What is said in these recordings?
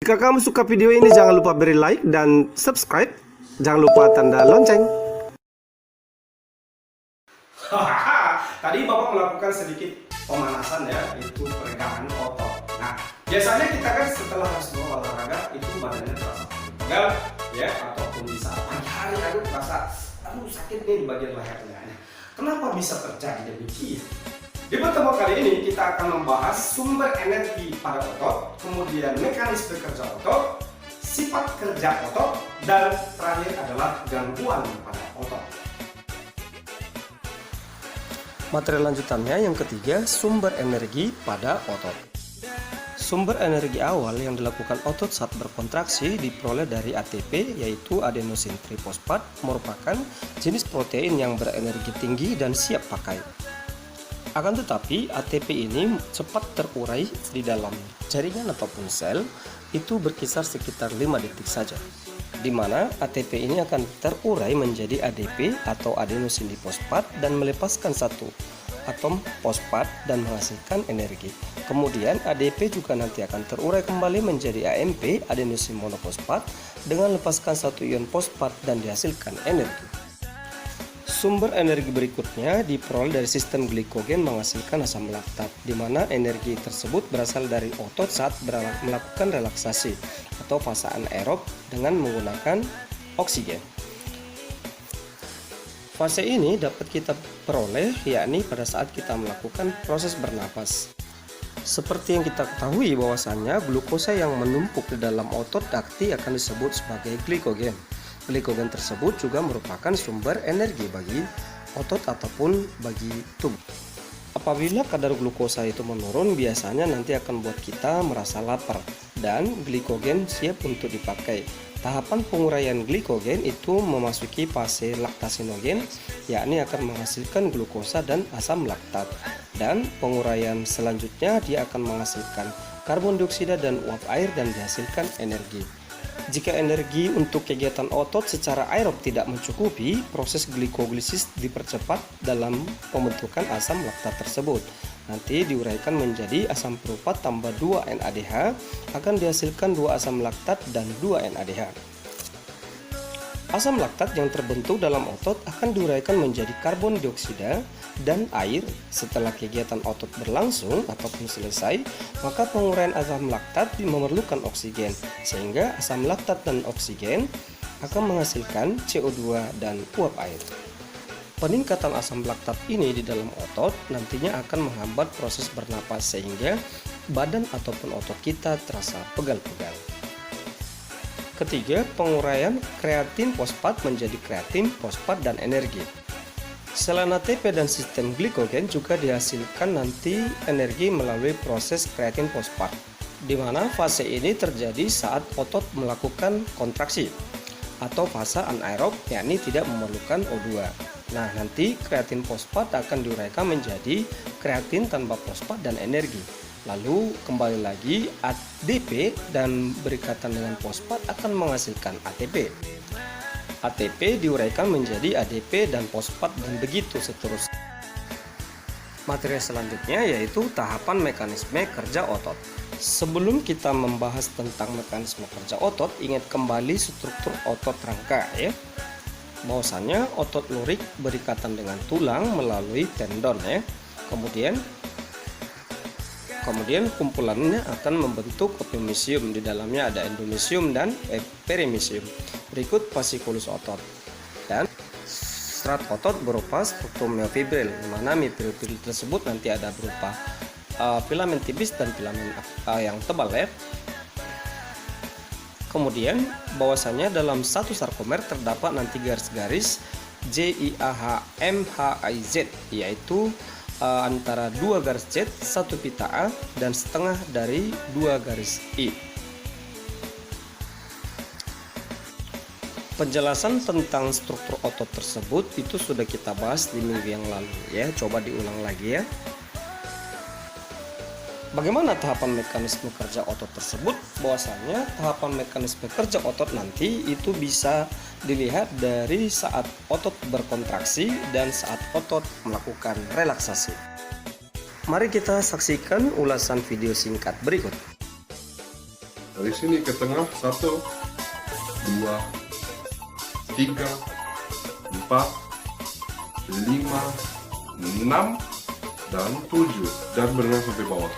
Jika kamu suka video ini, jangan lupa beri like dan subscribe. Jangan lupa tanda lonceng. Tadi Bapak melakukan sedikit pemanasan ya, itu peregangan otot. Nah, biasanya kita kan setelah habis olahraga itu badannya terasa pegal ya, ataupun di saat pagi hari terasa sakit nih di bagian lehernya. Kenapa bisa terjadi demikian? Di pertemuan kali ini kita akan membahas sumber energi pada otot, kemudian mekanisme kerja otot, sifat kerja otot, dan terakhir adalah gangguan pada otot. Materi lanjutannya yang ketiga, sumber energi pada otot. Sumber energi awal yang dilakukan otot saat berkontraksi diperoleh dari ATP, yaitu adenosin trifosfat, merupakan jenis protein yang berenergi tinggi dan siap pakai. Akan tetapi ATP ini cepat terurai di dalam jaringan ataupun sel, itu berkisar sekitar 5 detik saja, di mana ATP ini akan terurai menjadi ADP atau adenosin difosfat dan melepaskan satu atom fosfat dan menghasilkan energi. Kemudian ADP juga nanti akan terurai kembali menjadi AMP, adenosin monofosfat, dengan lepaskan satu ion fosfat dan dihasilkan energi. Sumber energi berikutnya diperoleh dari sistem glikogen menghasilkan asam laktat, di mana energi tersebut berasal dari otot saat melakukan relaksasi atau fase anaerob dengan menggunakan oksigen. Fase ini dapat kita peroleh yakni pada saat kita melakukan proses bernapas. Seperti yang kita ketahui bahwasannya glukosa yang menumpuk di dalam otot nanti akan disebut sebagai glikogen. Glikogen tersebut juga merupakan sumber energi bagi otot ataupun bagi tubuh. Apabila kadar glukosa itu menurun, biasanya nanti akan buat kita merasa lapar dan glikogen siap untuk dipakai. Tahapan penguraian glikogen itu memasuki fase laktasinogen, yakni akan menghasilkan glukosa dan asam laktat. Dan penguraian selanjutnya dia akan menghasilkan karbon dioksida dan uap air dan dihasilkan energi. Jika energi untuk kegiatan otot secara aerob tidak mencukupi, proses glikolisis dipercepat dalam pembentukan asam laktat tersebut. Nanti diuraikan menjadi asam perupat tambah 2 NADH, akan dihasilkan 2 asam laktat dan 2 NADH. Asam laktat yang terbentuk dalam otot akan diuraikan menjadi karbon dioksida dan air. Setelah kegiatan otot berlangsung ataupun selesai, maka penguraian asam laktat memerlukan oksigen, sehingga asam laktat dan oksigen akan menghasilkan CO2 dan uap air. Peningkatan asam laktat ini di dalam otot nantinya akan menghambat proses bernapas, sehingga badan ataupun otot kita terasa pegal-pegal. Ketiga, penguraian kreatin fosfat menjadi kreatin, fosfat, dan energi. Selain ATP dan sistem glikogen juga dihasilkan nanti energi melalui proses kreatin fosfat, di mana fase ini terjadi saat otot melakukan kontraksi atau fase anaerob, yakni tidak memerlukan O2. Nah, nanti kreatin fosfat akan diuraikan menjadi kreatin tanpa fosfat dan energi. Lalu kembali lagi ADP dan berikatan dengan fosfat akan menghasilkan ATP. ATP diuraikan menjadi ADP dan fosfat dan begitu seterusnya. Materi selanjutnya yaitu tahapan mekanisme kerja otot. Sebelum kita membahas tentang mekanisme kerja otot, ingat kembali struktur otot rangka ya. Bahwasanya otot lurik berikatan dengan tulang melalui tendon ya. Kemudian kumpulannya akan membentuk epimysium. Di dalamnya ada endomysium dan perimysium. Berikut fasciculus otot. Dan serat otot berupa struktur myofibril, di mana myofibril tersebut nanti ada berupa filamen tipis dan filamen yang tebal ya. Kemudian bahwasanya dalam satu sarkomer terdapat nanti garis-garis JIAHMHIZ, yaitu antara 2 garis Z, 1 pita A, dan setengah dari 2 garis I. Penjelasan tentang struktur otot tersebut itu sudah kita bahas di minggu yang lalu ya, coba diulang lagi ya. Bagaimana tahapan mekanisme kerja otot tersebut? Bahwasanya tahapan mekanisme kerja otot nanti itu bisa dilihat dari saat otot berkontraksi dan saat otot melakukan relaksasi. Mari kita saksikan ulasan video singkat berikut. Dari sini ke tengah 1, 2, 3, 4, 5, 6, dan 7, dan berenang sampai bawah.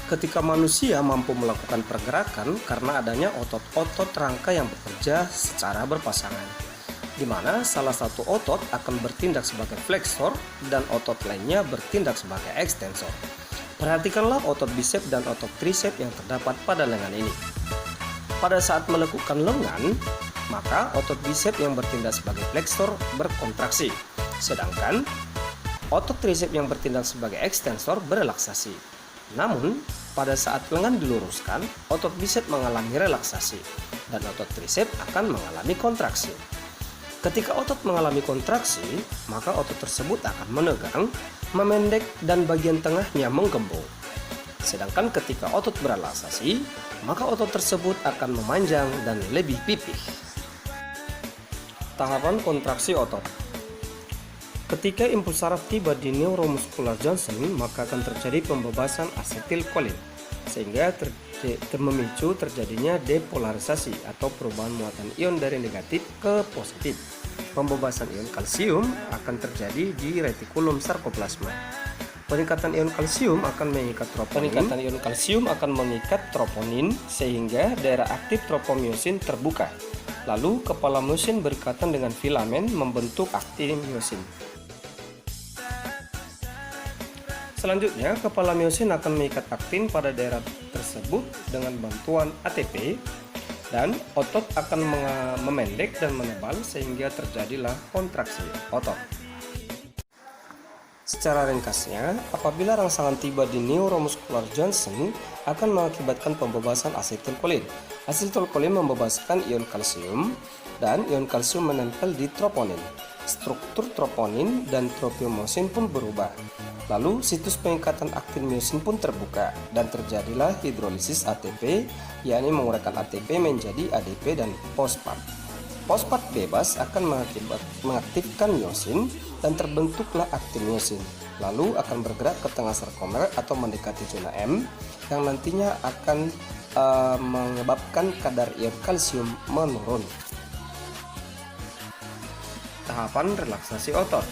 Ketika manusia mampu melakukan pergerakan karena adanya otot-otot rangka yang bekerja secara berpasangan, di mana salah satu otot akan bertindak sebagai fleksor dan otot lainnya bertindak sebagai ekstensor. Perhatikanlah otot bisep dan otot trisep yang terdapat pada lengan ini. Pada saat melekukan lengan, maka otot bisep yang bertindak sebagai fleksor berkontraksi, sedangkan otot trisep yang bertindak sebagai ekstensor berelaksasi. Namun, pada saat lengan diluruskan, otot bisep mengalami relaksasi dan otot trisep akan mengalami kontraksi. Ketika otot mengalami kontraksi, maka otot tersebut akan menegang, memendek, dan bagian tengahnya menggembung. Sedangkan ketika otot berelaksasi, maka otot tersebut akan memanjang dan lebih pipih. Tahapan kontraksi otot. Ketika impuls saraf tiba di neuromuskular junction, maka akan terjadi pembebasan asetilkolin, sehingga memicu terjadinya depolarisasi atau perubahan muatan ion dari negatif ke positif. Pembebasan ion kalsium akan terjadi di retikulum sarkoplasma. Peningkatan ion kalsium akan mengikat troponin. Sehingga daerah aktif tropomyosin terbuka. Lalu kepala myosin berikatan dengan filamen membentuk aktin myosin. Selanjutnya, kepala myosin akan mengikat aktin pada daerah tersebut dengan bantuan ATP, dan otot akan memendek dan menebal sehingga terjadilah kontraksi otot. Secara ringkasnya, apabila rangsangan tiba di neuromuscular junction akan mengakibatkan pembebasan asetilkolin. Asetilkolin membebaskan ion kalsium dan ion kalsium menempel di troponin. Struktur troponin dan tropomyosin pun berubah. Lalu situs pengikatan aktin myosin pun terbuka dan terjadilah hidrolisis ATP, yakni menguraikan ATP menjadi ADP dan fosfat. Fosfat bebas akan mengaktifkan myosin dan terbentuklah aktin myosin. Lalu akan bergerak ke tengah sarkomer atau mendekati zona M yang nantinya akan menyebabkan kadar ion kalsium menurun. Tahapan relaksasi otot.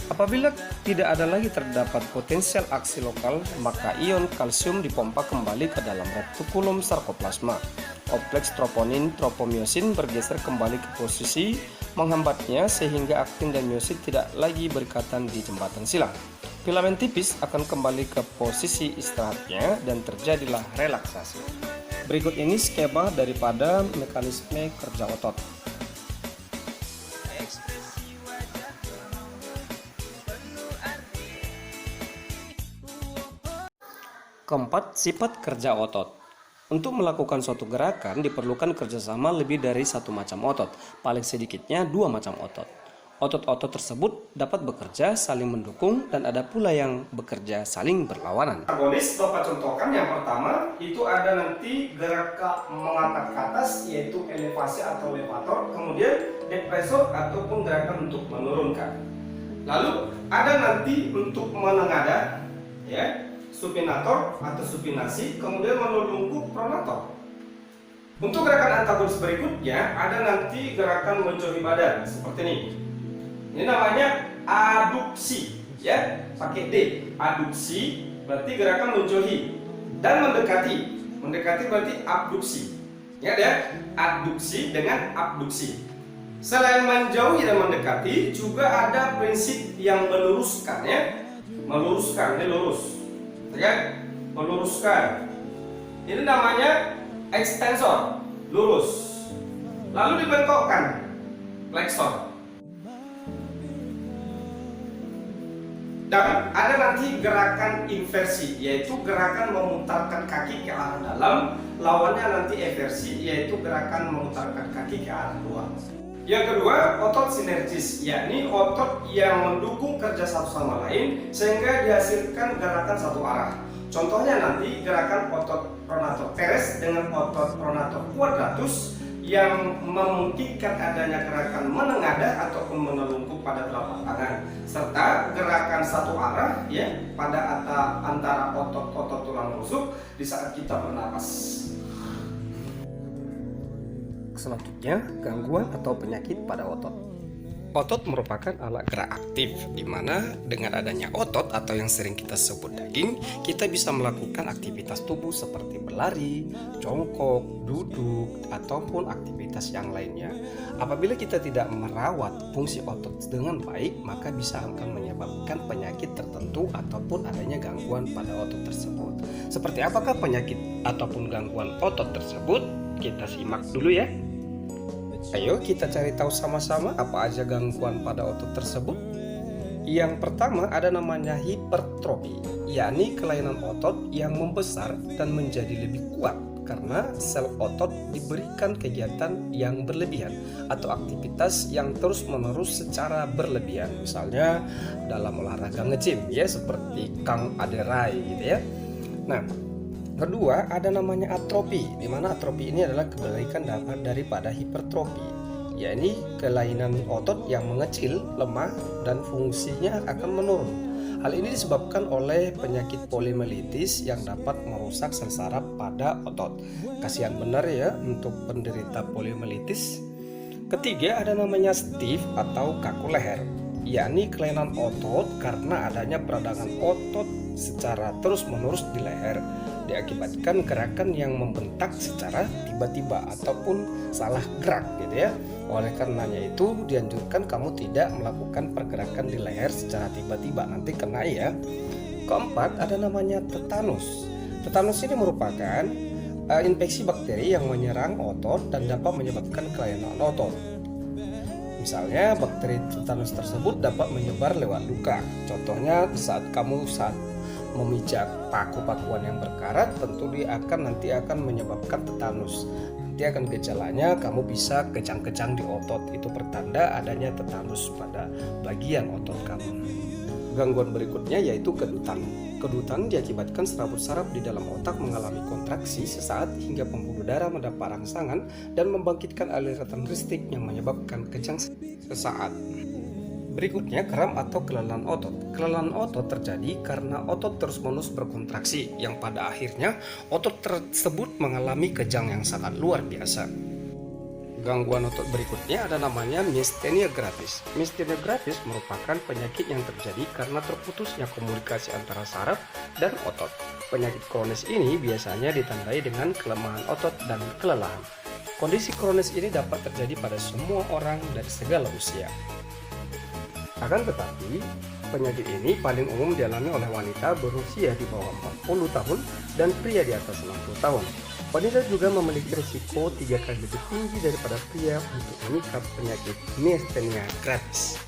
Apabila tidak ada lagi terdapat potensial aksi lokal, maka ion kalsium dipompa kembali ke dalam retikulum sarkoplasma. Kompleks troponin tropomyosin bergeser kembali ke posisi menghambatnya sehingga aktin dan myosin tidak lagi berikatan di jembatan silang. Filamen tipis akan kembali ke posisi istirahatnya dan terjadilah relaksasi. Berikut ini skema daripada mekanisme kerja otot. Keempat, sifat kerja otot. Untuk melakukan suatu gerakan diperlukan kerjasama lebih dari satu macam otot, paling sedikitnya 2 macam otot. Otot-otot tersebut dapat bekerja saling mendukung dan ada pula yang bekerja saling berlawanan. Ergonis Bapak contohkan yang pertama itu ada nanti gerakan mengangkat ke atas yaitu elevasi atau elevator, kemudian depresor ataupun gerakan untuk menurunkan. Lalu ada nanti untuk menengadah ya, supinator atau supinasi, kemudian menurunkan pronator. Untuk gerakan antagonis berikutnya ada nanti gerakan menjauhi badan seperti ini. Ini namanya aduksi, ya, pakai D. Aduksi berarti gerakan menjauhi dan mendekati. Mendekati berarti abduksi. Ya, ya, aduksi dengan abduksi. Selain menjauhi dan mendekati, juga ada prinsip yang meluruskan, ya. Meluruskan, ini lurus. Ya, meluruskan. Ini namanya ekstensor, lurus. Lalu dibengkokkan, fleksor. Dan ada nanti gerakan inversi, yaitu gerakan memutarkan kaki ke arah dalam. Lawannya nanti eversi, yaitu gerakan memutarkan kaki ke arah luar. Yang kedua, otot sinergis, yakni otot yang mendukung kerja satu sama lain sehingga dihasilkan gerakan satu arah. Contohnya nanti gerakan otot pronator teres dengan otot pronator quadratus yang memungkinkan adanya gerakan menengadah ataupun menelungkup pada telapak tangan, serta gerakan satu arah ya pada antara otot-otot tulang rusuk di saat kita bernapas. Selanjutnya, gangguan atau penyakit pada otot. Otot merupakan alat gerak aktif, di mana dengan adanya otot atau yang sering kita sebut daging, kita bisa melakukan aktivitas tubuh seperti berlari, jongkok, duduk, ataupun aktivitas yang lainnya. Apabila kita tidak merawat fungsi otot dengan baik, maka bisa akan menyebabkan penyakit tertentu ataupun adanya gangguan pada otot tersebut. Seperti apakah penyakit ataupun gangguan otot tersebut? Kita simak dulu ya. Ayo kita cari tahu sama-sama apa aja gangguan pada otot tersebut. Yang pertama ada namanya hipertrofi, yakni kelainan otot yang membesar dan menjadi lebih kuat karena sel otot diberikan kegiatan yang berlebihan atau aktivitas yang terus-menerus secara berlebihan. Misalnya dalam olahraga nge-gym ya, seperti Kang Aderai gitu ya. Nah, kedua ada namanya atrofi, di mana atrofi ini adalah kebalikan daripada hipertrofi, yakni kelainan otot yang mengecil, lemah, dan fungsinya akan menurun. Hal ini disebabkan oleh penyakit poliomelitis yang dapat merusak sel saraf pada otot. Kasihan benar ya untuk penderita poliomelitis. Ketiga ada namanya stiff atau kaku leher, yakni kelainan otot karena adanya peradangan otot secara terus-menerus di leher, diakibatkan gerakan yang membentak secara tiba-tiba ataupun salah gerak gitu ya. Oleh karenanya itu dianjurkan kamu tidak melakukan pergerakan di leher secara tiba-tiba, nanti kena ya. Keempat ada namanya tetanus. Tetanus ini merupakan infeksi bakteri yang menyerang otot dan dapat menyebabkan kelainan otot. Misalnya bakteri tetanus tersebut dapat menyebar lewat luka. Contohnya saat kamu memijak paku-pakuan yang berkarat, tentu dia nanti akan menyebabkan tetanus. Nanti akan gejalanya kamu bisa kejang-kejang di otot, itu pertanda adanya tetanus pada bagian otot kamu. Gangguan berikutnya yaitu kedutan. Kedutan diakibatkan serabut saraf di dalam otak mengalami kontraksi sesaat hingga pembuluh darah mendapat rangsangan dan membangkitkan aliran listrik yang menyebabkan kejang sesaat. Berikutnya kram atau kelelahan otot. Kelelahan otot terjadi karena otot terus-menerus berkontraksi yang pada akhirnya otot tersebut mengalami kejang yang sangat luar biasa. Gangguan otot berikutnya ada namanya miastenia gravis. Miastenia gravis merupakan penyakit yang terjadi karena terputusnya komunikasi antara saraf dan otot. Penyakit kronis ini biasanya ditandai dengan kelemahan otot dan kelelahan. Kondisi kronis ini dapat terjadi pada semua orang dari segala usia. Akan tetapi, penyakit ini paling umum dialami oleh wanita berusia di bawah 40 tahun dan pria di atas 60 tahun. Wanita juga memiliki risiko 3 kali lebih tinggi daripada pria untuk mengidap penyakit miastenia gravis.